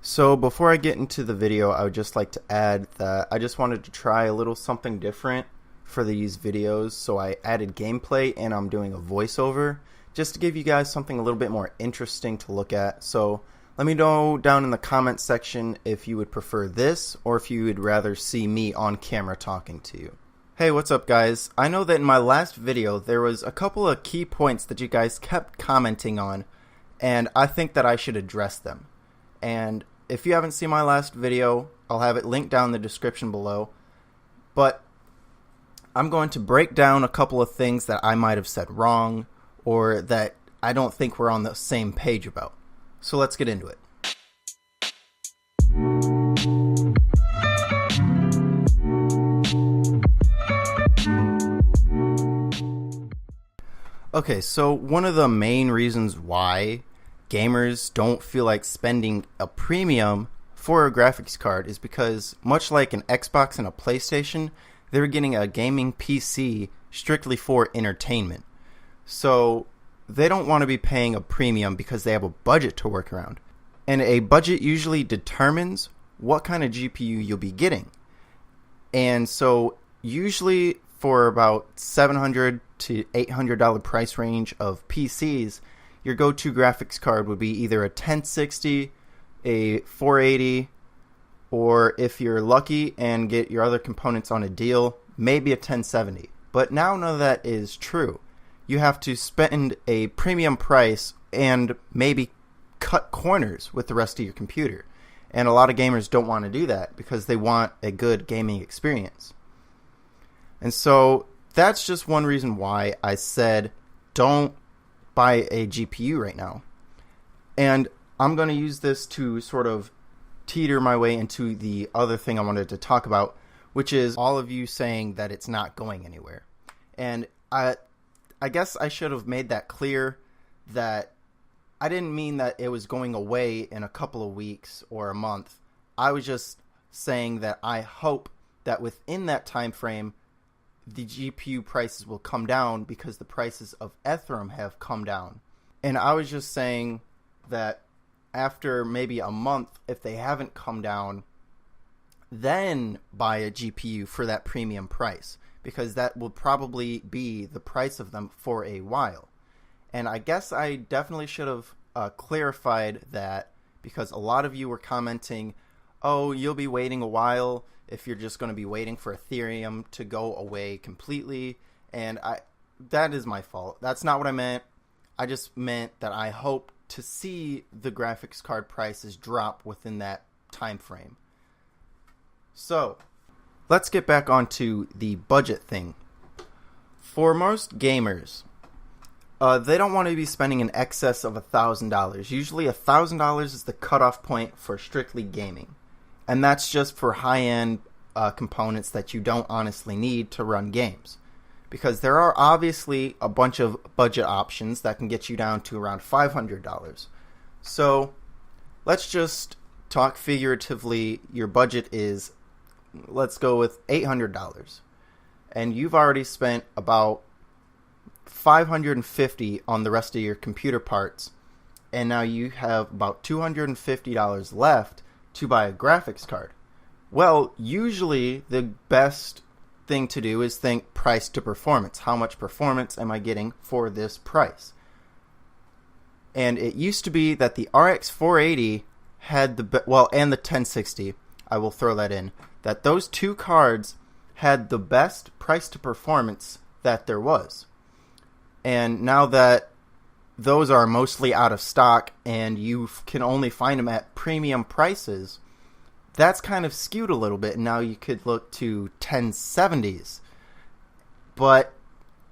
So before I get into the video, I would just like to add that I just wanted to try a little something different for these videos. So I added gameplay and I'm doing a voiceover just to give you guys something a little bit more interesting to look at. So let me know down in the comments section if you would prefer this or if you would rather see me on camera talking to you. Hey, what's up guys? I know that in my last video there was a couple of key points that you guys kept commenting on, and I think that I should address them. And if you haven't seen my last video, I'll have it linked down in the description below. But I'm going to break down a couple of things that I might have said wrong or that I don't think we're on the same page about. So let's get into it. Okay, so one of the main reasons why gamers don't feel like spending a premium for a graphics card is because, much like an Xbox and a PlayStation, they're getting a gaming PC strictly for entertainment. So they don't want to be paying a premium because they have a budget to work around. And a budget usually determines what kind of GPU you'll be getting. And so usually for about $700 to $800 price range of PCs, your go-to graphics card would be either a 1060, a 480, or if you're lucky and get your other components on a deal, maybe a 1070. But now none of that is true. You have to spend a premium price and maybe cut corners with the rest of your computer. And a lot of gamers don't want to do that because they want a good gaming experience. And so that's just one reason why I said don't buy a GPU right now. And I'm going to use this to sort of teeter my way into the other thing I wanted to talk about, which is all of you saying that it's not going anywhere. And I guess I should have made that clear that I didn't mean that it was going away in a couple of weeks or a month. I was just saying that I hope that within that time frame the GPU prices will come down because the prices of ethereum have come down. And I was just saying that after maybe a month, if they haven't come down, then buy a GPU for that premium price, because that will probably be the price of them for a while. And I guess I definitely should have clarified that, because a lot of you were commenting, oh, you'll be waiting a while if you're just going to be waiting for ethereum to go away completely. And that is my fault. That's not what I meant. I just meant that I hope to see the graphics card prices drop within that time frame. So let's get back onto the budget thing. For most gamers, they don't want to be spending in excess of $1,000. Usually $1,000 is the cutoff point for strictly gaming. And that's just for high-end components that you don't honestly need to run games. Because there are obviously a bunch of budget options that can get you down to around $500. So let's just talk figuratively. Your budget is, let's go with $800. And you've already spent about $550 on the rest of your computer parts. And now you have about $250 left to buy a graphics card. Well, usually the best thing to do is think price to performance. How much performance am I getting for this price? And it used to be that the RX 480 had and the 1060, I will throw that in, that those two cards had the best price to performance that there was. And now that those are mostly out of stock and you can only find them at premium prices, that's kind of skewed a little bit. Now you could look to 1070s. But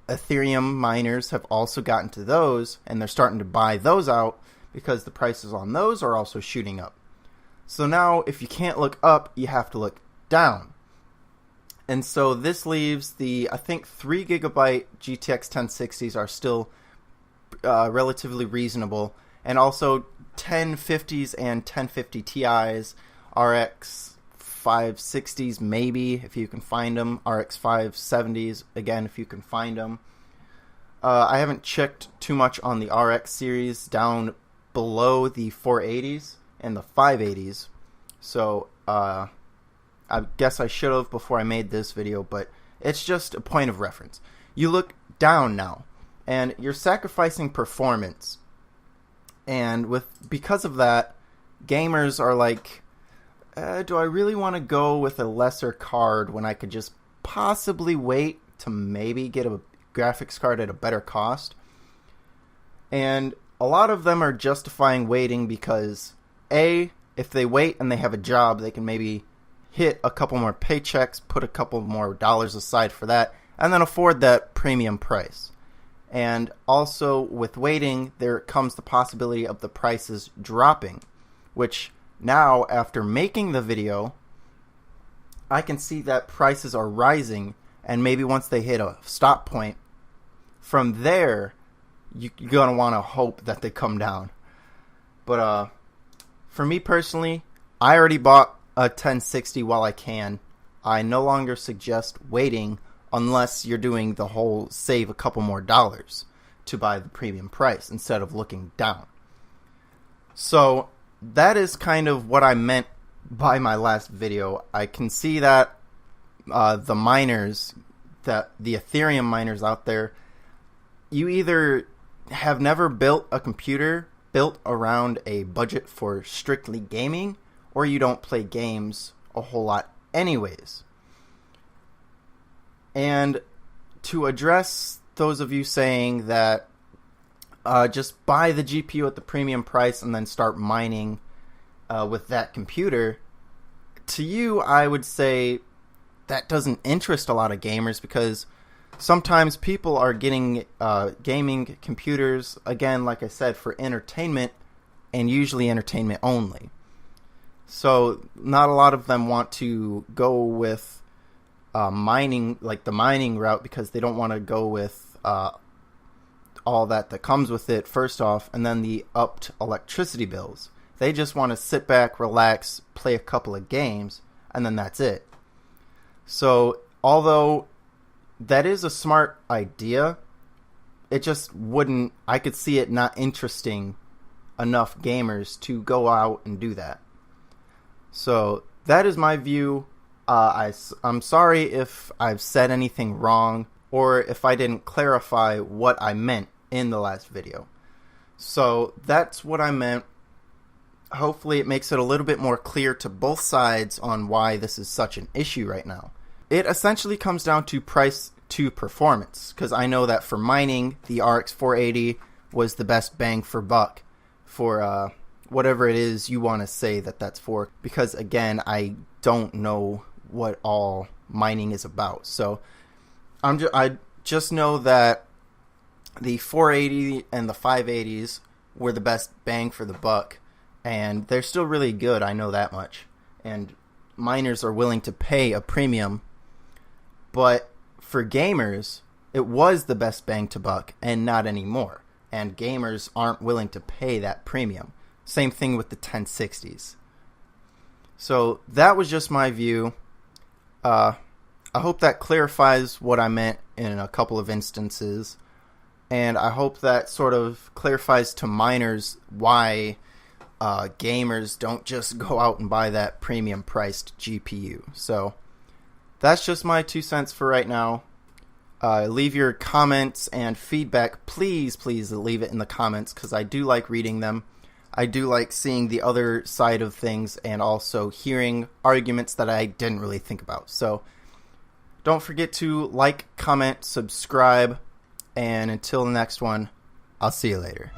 Ethereum miners have also gotten to those, and they're starting to buy those out because the prices on those are also shooting up. So now if you can't look up, you have to look down. And so this leaves I think 3 gigabyte GTX 1060s are still relatively reasonable, and also 1050s and 1050 Ti's, RX 560s maybe if you can find them, RX 570s again if you can find them. I haven't checked too much on the RX series down below the 480s, and the 580s. So I guess I should have before I made this video, but it's just a point of reference. You look down now, and you're sacrificing performance. And because of that, gamers are like, do I really want to go with a lesser card when I could just possibly wait to maybe get a graphics card at a better cost? And a lot of them are justifying waiting because, A, if they wait and they have a job, they can maybe hit a couple more paychecks, put a couple more dollars aside for that, and then afford that premium price. And also, with waiting, there comes the possibility of the prices dropping, which now, after making the video, I can see that prices are rising, and maybe once they hit a stop point, from there, you're going to want to hope that they come down. But for me personally, I already bought a 1060 while I can. I no longer suggest waiting unless you're doing the whole save a couple more dollars to buy the premium price instead of looking down. So that is kind of what I meant by my last video. I can see that the miners, the ethereum miners out there, you either have never built a computer built around a budget for strictly gaming, or you don't play games a whole lot anyways. And to address those of you saying that just buy the GPU at the premium price and then start mining with that computer, to you I would say that doesn't interest a lot of gamers, because sometimes people are getting gaming computers, again, like I said, for entertainment, and usually entertainment only. So not a lot of them want to go with mining, like the mining route, because they don't want to go with all that comes with it, first off, and then the upped electricity bills. They just want to sit back, relax, play a couple of games, and then that's it. So although that is a smart idea, it just wouldn't, I could see it not interesting enough gamers to go out and do that. So that is my view. I'm sorry if I've said anything wrong, or if I didn't clarify what I meant in the last video. So that's what I meant. Hopefully it makes it a little bit more clear to both sides on why this is such an issue right now. It essentially comes down to price to performance, because I know that for mining, the RX 480 was the best bang for buck for whatever it is you want to say that that's for, because again, I don't know what all mining is about. So I just know that the 480 and the 580s were the best bang for the buck, and they're still really good, I know that much. And miners are willing to pay a premium, but for gamers, it was the best bang to buck, and not anymore. And gamers aren't willing to pay that premium. Same thing with the 1060s. So that was just my view. I hope that clarifies what I meant in a couple of instances. And I hope that sort of clarifies to miners why gamers don't just go out and buy that premium priced GPU. So that's just my 2 cents for right now. Leave your comments and feedback. Please leave it in the comments, because I do like reading them. I do like seeing the other side of things and also hearing arguments that I didn't really think about. So don't forget to like, comment, subscribe, and until the next one, I'll see you later.